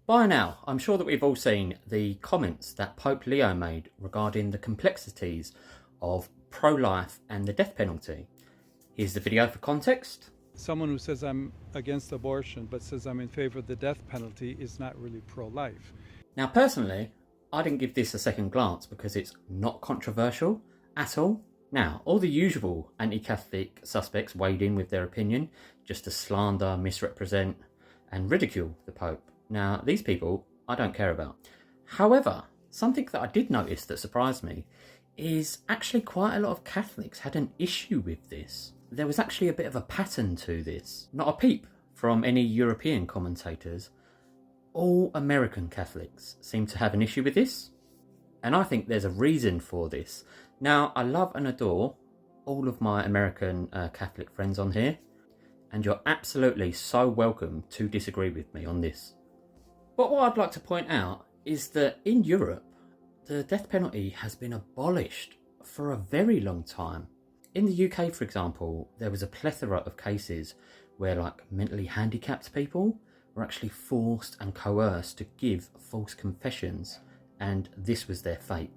By now, I'm sure that we've all seen the comments that Pope Leo made regarding the complexities of pro-life and the death penalty. Here's the video for context. Someone who says I'm against abortion but says I'm in favor of the death penalty is not really pro-life. Now, personally, I didn't give this a second glance because it's not controversial at all. Now, all the usual anti-Catholic suspects weighed in with their opinion just to slander, misrepresent and ridicule the Pope. Now, these people I don't care about. However, something that I did notice that surprised me is actually quite a lot of Catholics had an issue with this. There was actually a bit of a pattern to this. Not a peep from any European commentators. All American Catholics seem to have an issue with this. And I think there's a reason for this. Now, I love and adore all of my American Catholic friends on here. And you're absolutely so welcome to disagree with me on this. But what I'd like to point out is that in Europe, the death penalty has been abolished for a very long time. In the UK, for example, there was a plethora of cases where mentally handicapped people were actually forced and coerced to give false confessions, and this was their fate.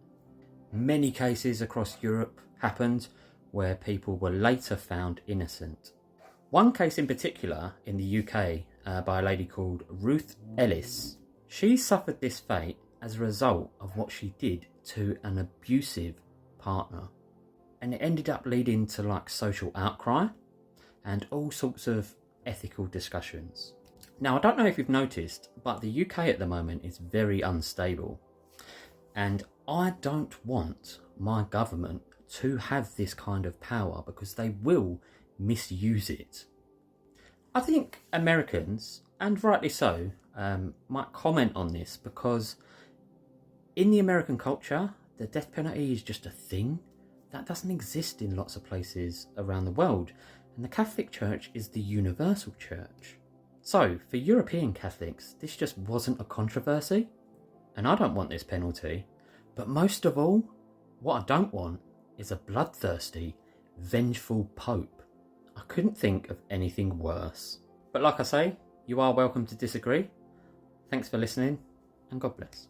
Many cases across Europe happened where people were later found innocent. One case in particular in the UK by a lady called Ruth Ellis. She suffered this fate as a result of what she did to an abusive partner. And it ended up leading to social outcry and all sorts of ethical discussions. Now, I don't know if you've noticed, but the UK at the moment is very unstable. And I don't want my government to have this kind of power because they will misuse it. I think Americans, and rightly so, might comment on this because in the American culture, the death penalty is just a thing that doesn't exist in lots of places around the world. And the Catholic Church is the universal church. So, for European Catholics, this just wasn't a controversy. And I don't want this penalty. But most of all, what I don't want is a bloodthirsty, vengeful Pope. I couldn't think of anything worse. But like I say, you are welcome to disagree. Thanks for listening, and God bless.